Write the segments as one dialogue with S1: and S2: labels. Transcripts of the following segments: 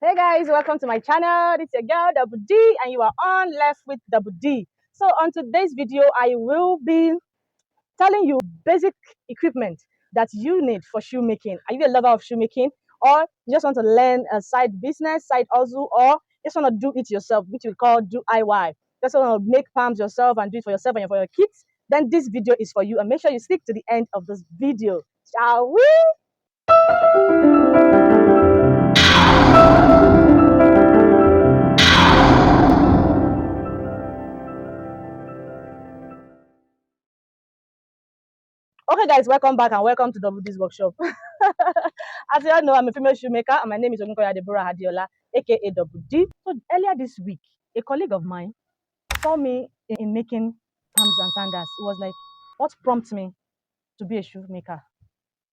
S1: Hey guys, welcome to my channel. It's your girl Double D, and you are on Left with Double D. So on today's video, I will be telling you basic equipment that you need for shoemaking. Are you a lover of shoemaking, or you just want to learn a side business, side hustle, or just want to do it yourself, which we call DIY? Just want to make palms yourself and do it for yourself and for your kids? Then this video is for you, and make sure you stick to the end of this video. Shall we? Okay, guys, welcome back and welcome to WD's workshop. As you all know, I'm a female shoemaker and my name is Ogunkoya Deborah Hadiola, aka WD. So earlier this week, a colleague of mine saw me in making palms and sandals. It was like, what prompted me to be a shoemaker?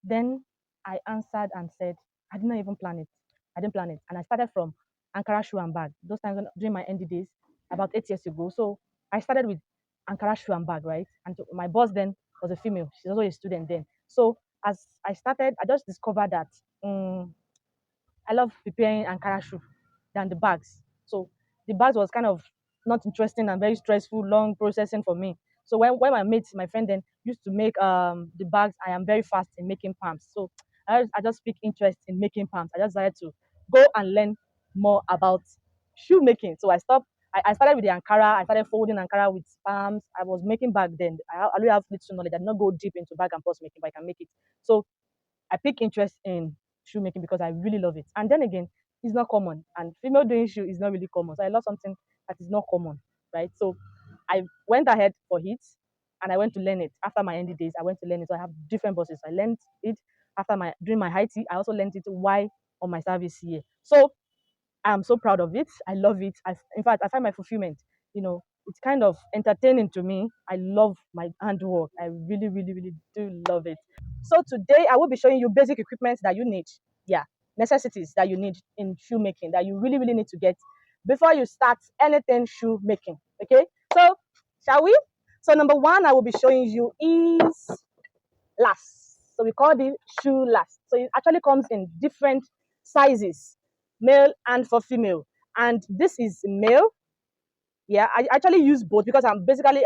S1: Then I answered and said, I did not even plan it. I didn't plan it. And I started from Ankara shoe and bag. Those times during my ND days, about 8 years ago. So I started with Ankara shoe and bag, right? And my boss then was a female. She's also a student then. So as I started, I just discovered that I love preparing Ankara shoe than the bags. So the bags was kind of not interesting and very stressful, long processing for me. So when my mates, my friend then used to make the bags, I am very fast in making pumps. So I just pick interest in making pumps. I just decided to go and learn more about shoemaking. So I started with the Ankara. I started folding Ankara with palms. I was making back then. I already have little knowledge. I did not go deep into bag and purse making, but I can make it. So I pick interest in shoemaking because I really love it. And then again, it's not common. And female doing shoe is not really common. So I love something that is not common, right? So I went ahead for it and I went to learn it. After my ND days, I went to learn it. So I have different bosses. I learned it after my during my high tea. I also learned it while on my service here. So I'm so proud of it. I love it. In fact, I find my fulfillment. It's kind of entertaining to me. I love my handwork. I really, really, really do love it. So today I will be showing you basic equipment that you need. Yeah, necessities that you need in shoemaking that you really, really need to get before you start anything shoemaking. Okay, so shall we? So number one I will be showing you is last. So we call it shoe last. So it actually comes in different sizes, male and for female. And this is male. Yeah, I actually use both because I'm basically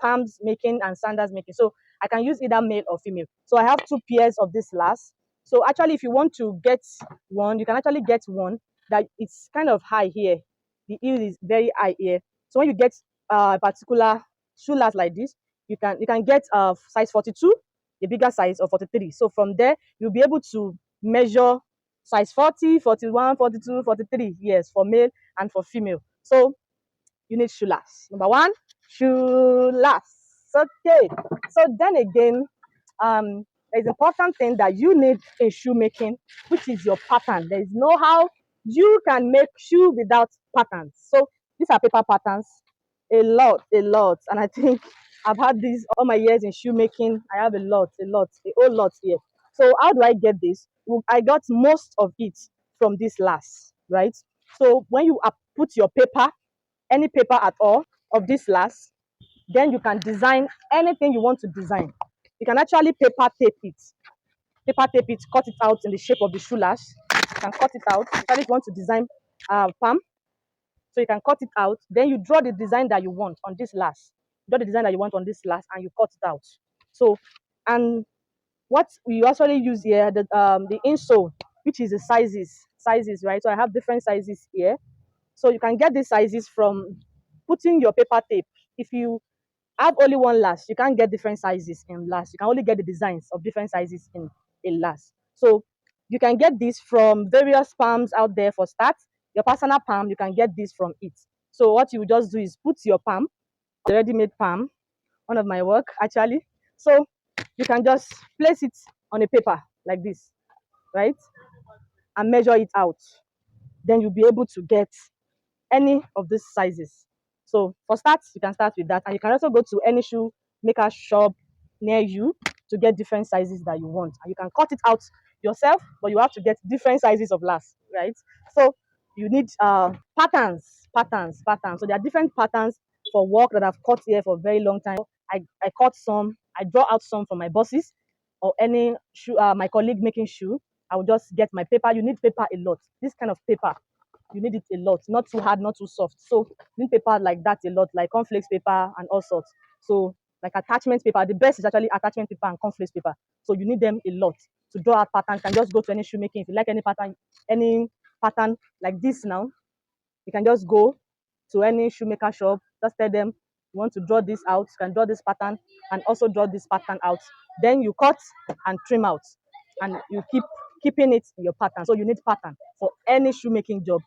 S1: palms making and sandals making. So I can use either male or female. So I have two pairs of this last. So actually, if you want to get one, you can actually get one that it's kind of high here. The heel is very high here. So when you get a particular shoe last like this, you can get size 42, the bigger size, or 43. So from there, you'll be able to measure size 40, 41, 42, 43. Yes, for male and for female. So you need shoe last. Number one, shoe last. Okay. So then again, there's an important thing that you need in shoemaking, which is your pattern. There is no how you can make shoe without patterns. So these are paper patterns, a lot. And I think I've had these all my years in shoemaking. I have a whole lot here. So how do I get this? Well, I got most of it from this last, right? So when you put your paper, any paper at all of this last, then you can design anything you want to design. You can actually paper tape it, cut it out in the shape of the shoe lash. You can cut it out, especially if you want to design palm. So you can cut it out, then you draw the design that you want on this lash. Draw the design that you want on this lash and you cut it out. So, and what we actually use here, the insole, which is the sizes, right? So I have different sizes here. So you can get these sizes from putting your paper tape. If you have only one lash, you can't get different sizes in lash. You can only get the designs of different sizes in a lash. So you can get this from various palms out there for start. Your personal palm, you can get this from it. So what you just do is put your palm, the ready-made palm, one of my work actually. So you can just place it on a paper like this, right? And measure it out. Then you'll be able to get any of these sizes. So for start, you can start with that. And you can also go to any shoe maker shop near you to get different sizes that you want. And you can cut it out yourself, but you have to get different sizes of last, right? So you need patterns. So there are different patterns for work that I've cut here for a very long time. I cut some, I draw out some for my bosses or any shoe, my colleague making shoe. I will just get my paper. You need paper a lot. This kind of paper You need it a lot, not too hard, not too soft. So you need paper like that a lot, like cornflakes paper and all sorts. So like attachment paper, the best is actually attachment paper and cornflakes paper. So you need them a lot to draw out pattern. You can just go to any shoemaking if you like any pattern like this now. You can just go to any shoemaker shop, just tell them you want to draw this out, you can draw this pattern and also draw this pattern out. Then you cut and trim out and you keeping it in your pattern. So you need pattern for any shoemaking job.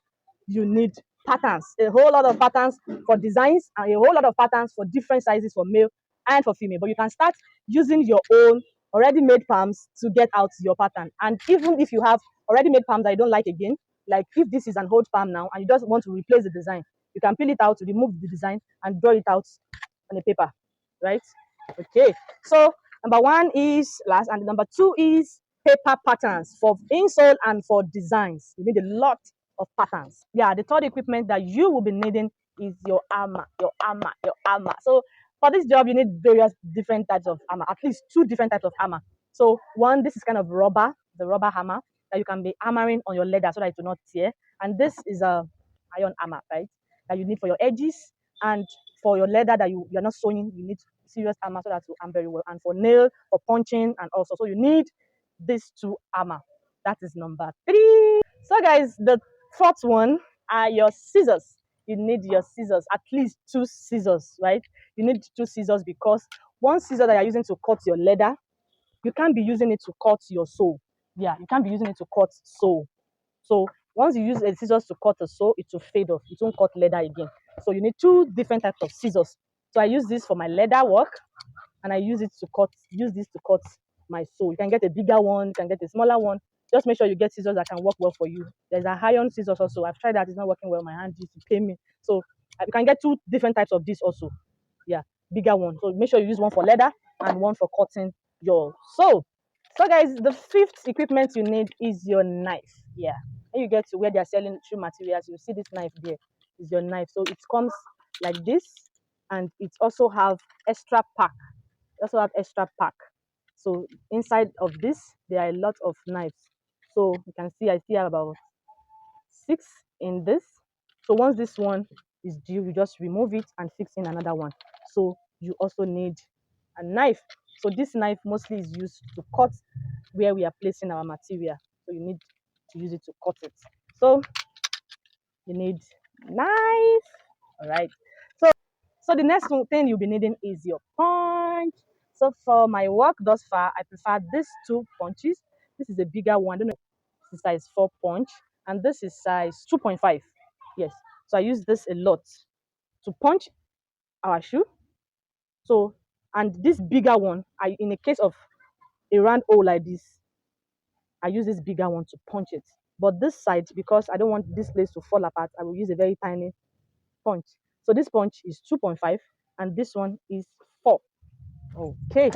S1: You need patterns, a whole lot of patterns for designs and a whole lot of patterns for different sizes for male and for female. But you can start using your own already made palms to get out your pattern. And even if you have already made palms that you don't like again, like if this is an old palm now and you just want to replace the design, you can peel it out, remove the design and draw it out on a paper, right? Okay, so number one is last and number two is paper patterns for insole and for designs. You need a lot of patterns. Yeah, the third equipment that you will be needing is your hammer, your hammer. So for this job, you need various different types of hammer, at least two different types of hammer. So one, this is kind of rubber, the rubber hammer that you can be hammering on your leather so that it will not tear. And this is a iron hammer, right? That you need for your edges and for your leather that you're not sewing, you need serious hammer so that will arm very well. And for nail, for punching, and also, so you need these two hammer. That is number three. So guys, the fourth one are your scissors. You need your scissors, at least two scissors, right? You need two scissors because one scissor that you're using to cut your leather, you can't be using it to cut your sole. Yeah, you can't be using it to cut sole. So once you use a scissors to cut a sole, it will fade off. It won't cut leather again. So you need two different types of scissors. So I use this for my leather work, and I use this to cut my sole. You can get a bigger one, you can get a smaller one. Just make sure you get scissors that can work well for you. There's a iron scissors also. I've tried that, it's not working well. My hand used to pain me. So you can get two different types of this also. Yeah, bigger one. So make sure you use one for leather and one for cutting your sole. So guys, the fifth equipment you need is your knife. Yeah. When you get to where they are selling shoe materials, you see this knife there is your knife. So it comes like this, and it also have extra pack. It also have extra pack. So inside of this, there are a lot of knives. So you can see I still have about six in this. So once this one is due, you just remove it and fix in another one. So you also need a knife. So this knife mostly is used to cut where we are placing our material. So you need to use it to cut it. So you need knife. All right. So so the next thing you'll be needing is your punch. So for my work thus far, I prefer these two punches. This is a bigger one. I don't know, this is size 4 punch, and this is size 2.5. Yes. So I use this a lot to punch our shoe. So and this bigger one, I in a case of a round hole like this, I use this bigger one to punch it. But this side, because I don't want this place to fall apart, I will use a very tiny punch. So this punch is 2.5 and this one is 4. Okay.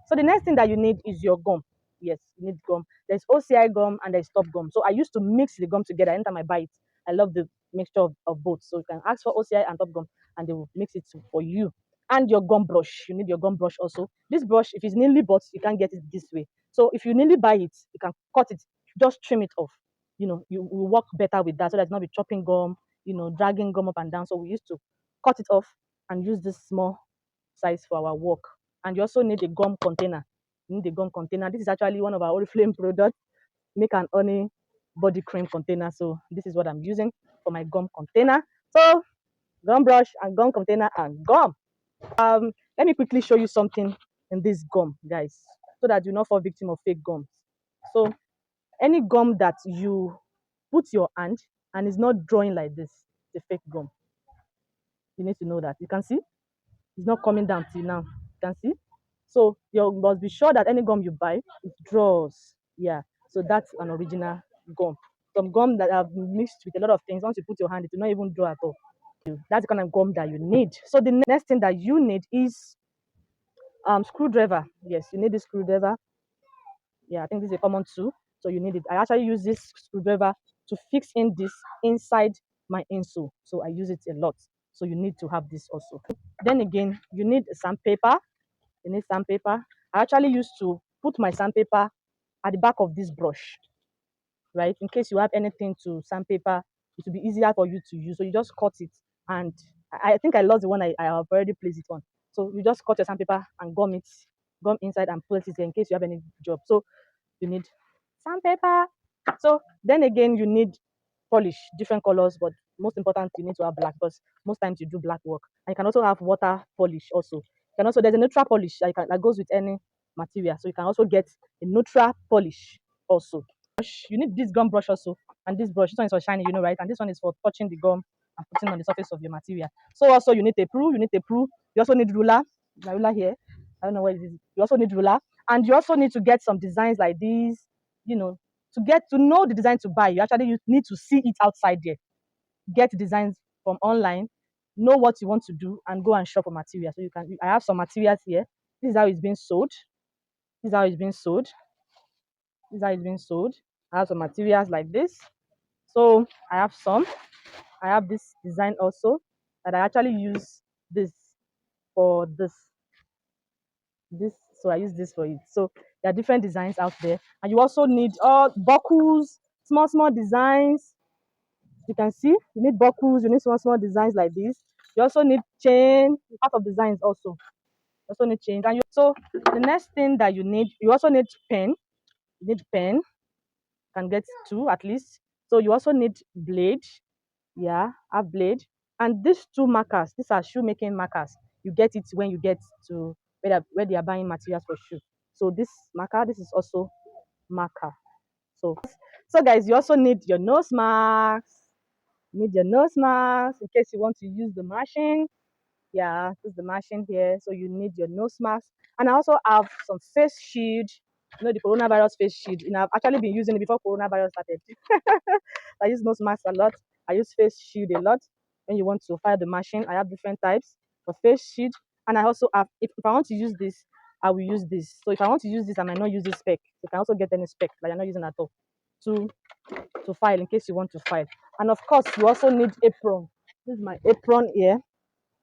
S1: So the next thing that you need is your gum. Yes, you need gum. There's OCI gum and there's top gum. So I used to mix the gum together anytime I buy it. I love the mixture of both. So you can ask for OCI and top gum and they will mix it for you. And your gum brush. You need your gum brush also. This brush, if it's nearly bought, you can't get it this way. So if you nearly buy it, you can cut it, just trim it off. You know, you will work better with that so that not be chopping gum, dragging gum up and down. So we used to cut it off and use this small size for our work. And you also need a gum container. You need a gum container. This is actually one of our Oriflame products. Make an honey body cream container. So this is what I'm using for my gum container. So gum brush and gum container and gum. Let me quickly show you something in this gum, guys, so that you not fall victim of fake gums. So any gum that you put your hand and is not drawing like this, it's a fake gum. You need to know that. You can see it's not coming down till now. You can see. So you must be sure that any gum you buy, it draws. Yeah. So that's an original gum. Some gum that have mixed with a lot of things. Once you put your hand, it will not even draw at all. That's the kind of gum that you need. So the next thing that you need is screwdriver. Yes, you need the screwdriver. Yeah, I think this is a common tool. So you need it. I actually use this screwdriver to fix in this inside my insole. So I use it a lot. So you need to have this also. Then again, you need sandpaper. You need sandpaper. I actually used to put my sandpaper at the back of this brush, right? In case you have anything to sandpaper it will be easier for you to use. So you just cut it, and I think I lost the one I have already placed it on. So you just cut your sandpaper and gum it, gum inside and place it there in case you have any job. So you need sandpaper. So then again, you need polish, different colors, but most important, you need to have black because most times you do black work. And you can also have water polish also. You can also, there's a neutral polish that goes with any material. So you can also get a neutral polish also. You need this gum brush also, and this brush. This one is for shining, you know, right? And this one is for touching the gum and putting on the surface of your material. So also you need a prue, you need a prue. You also need ruler, my ruler here. I don't know where it is. You also need ruler, and you also need to get some designs like these, you know, to get to know the design to buy. You need to see it outside there. Get designs from online, know what you want to do, and go and shop for material. So you can. I have some materials here. This is how it's being sold. This is how it's being sold. This is how it's being sold. I have some materials like this. So I have some. I have this design also that I actually use this for this. So I use this for it. So there are different designs out there, and you also need buckles, small designs. You can see you need buckles. You need small designs like this. You also need chain, part of designs also. You also need chains, and so the next thing that you also need pen. You need pen. You can get two at least. So you also need blade. Yeah, have blade. And these two markers, these are shoemaking markers. You get it when you get to where they are buying materials for shoe. So this marker, this is also marker. So guys, you also need your nose masks. You need your nose masks in case you want to use the machine. Yeah, this is the machine here. So you need your nose mask. And I also have some face shield. You know, the coronavirus face shield. You know, I've actually been using it before coronavirus started. I use nose mask a lot. I use face shield a lot. When you want to fire the machine, I have different types for face shield. And I also have, if I want to use this, I will use this. So if I want to use this, I might not use this spec. You can also get any spec that you're not using at all to to file in case you want to file. And of course, you also need apron. This is my apron here.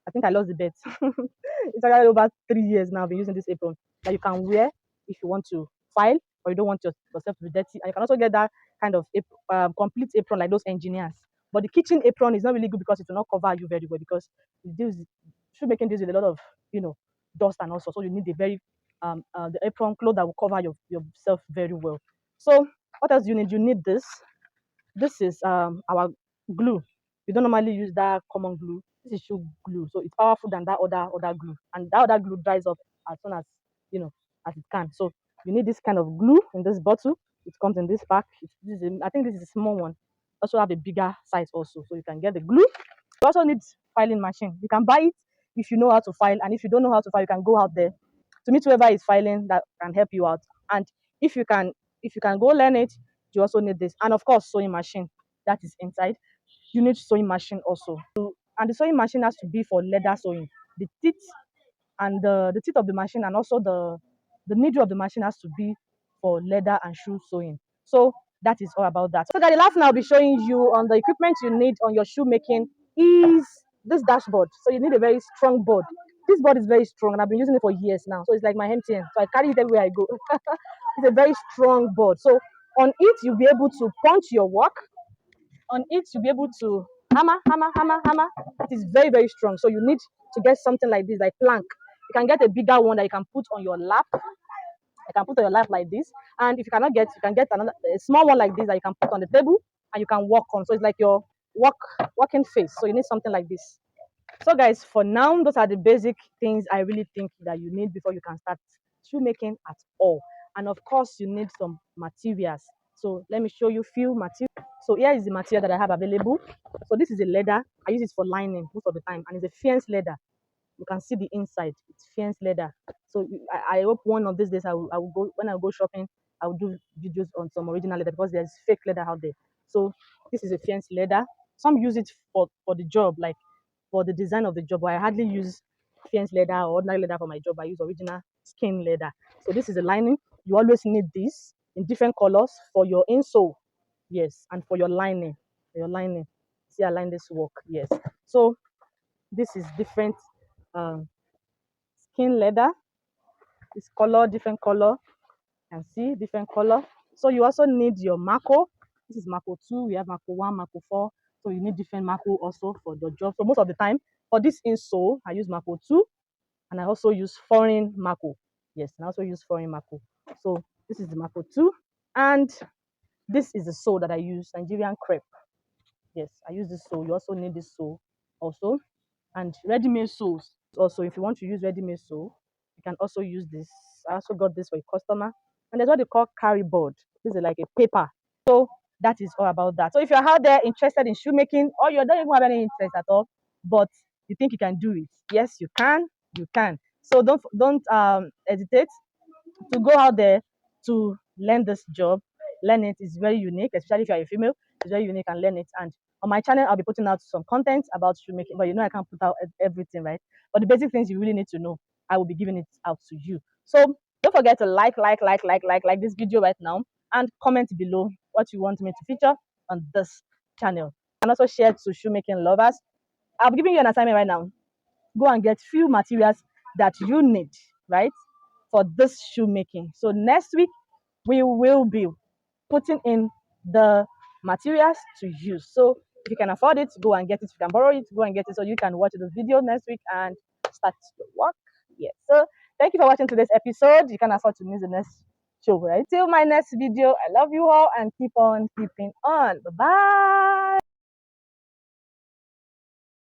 S1: I think I lost the bet. It's actually over 3 years now. I've been using this apron that you can wear if you want to file or you don't want yourself to be dirty. And you can also get that kind of complete apron like those engineers. But the kitchen apron is not really good because it will not cover you very well because it deals, shoemaking deals with a lot of, you know, dust and also. So you need a very the apron cloth that will cover yourself very well. So what else do you need? You need this. This is our glue. We don't normally use that common glue. This is shoe glue, so it's powerful than that other glue, and that other glue dries up as soon as you know as it can. So you need this kind of glue in this bottle. It comes in this pack. I think this is a small one. Also have a bigger size also, so you can get the glue. You also need filing machine. You can buy it if you know how to file, and if you don't know how to file, you can go out there to meet whoever is filing that can help you out. And if you can, if you can go learn it, you also need this, and of course sewing machine that is inside. You need sewing machine also, and the sewing machine has to be for leather sewing. The teeth and the teeth of the machine, and also the needle of the machine has to be for leather and shoe sewing. So that is all about that. So guys, the last thing I'll be showing you on the equipment you need on your shoe making is this dashboard. So you need a very strong board. This board is very strong and I've been using it for years now. So it's like my MTN. So I carry it everywhere I go. It's a very strong board. So on it, you'll be able to punch your work. On it, you'll be able to hammer. It is very, very strong. So you need to get something like this, like plank. You can get a bigger one that you can put on your lap. You can put on your lap like this. And if you cannot get, you can get another a small one like this that you can put on the table and you can walk on. So it's like your walking face. So you need something like this. So guys, for now, those are the basic things I really think that you need before you can start shoemaking at all. And of course, you need some materials. So let me show you few materials. So here is the material that I have available. So this is a leather. I use it for lining most of the time, and it's a fierce leather. You can see the inside. It's fierce leather. So I hope one of these days I will go when I go shopping. I will do videos on some original leather because there's fake leather out there. So this is a fierce leather. Some use it for the job, like for the design of the job. But I hardly use fierce leather or ordinary leather for my job. I use original skin leather. So this is a lining. You always need this in different colors for your insole. Yes, and for your lining. For your lining. See, I line this work. Yes. So this is different um, skin leather. This color, different color. You can see different color. So you also need your marco. This is Mako 2, we have Mako 1, Mako 4. So you need different Mako also for the job. So most of the time for this insole, I use Mako 2 and I also use foreign Mako. Yes, and I also use foreign Mako. So this is the Mako 2 and this is the sole that I use, Nigerian crepe. Yes, I use this sole. You also need this sole also. And ready-made soles. Also, if you want to use ready-made sole, you can also use this. I also got this for a customer. And there's what they call carry board. This is like a paper. So that is all about that. So if you're out there interested in shoemaking or you don't even have any interest at all, but you think you can do it, yes, you can. You can. So don't hesitate to go out there to learn this job. Learn it is very unique, especially if you're a female. It's very unique and learn it. And on my channel, I'll be putting out some content about shoemaking, but you know I can't put out everything, right? But the basic things you really need to know, I will be giving it out to you. So don't forget to like this video right now and comment below what you want me to feature on this channel. And also share to shoemaking lovers. I'm giving you an assignment right now. Go and get few materials that you need, right, for this shoemaking. So next week we will be putting in the materials to use. So if you can afford it, go and get it. If you can borrow it, go and get it so you can watch this video next week and start your work. Yes. So thank you for watching today's episode. You can afford to miss the next show, right? Till my next video, I love you all and keep on keeping on. Bye bye.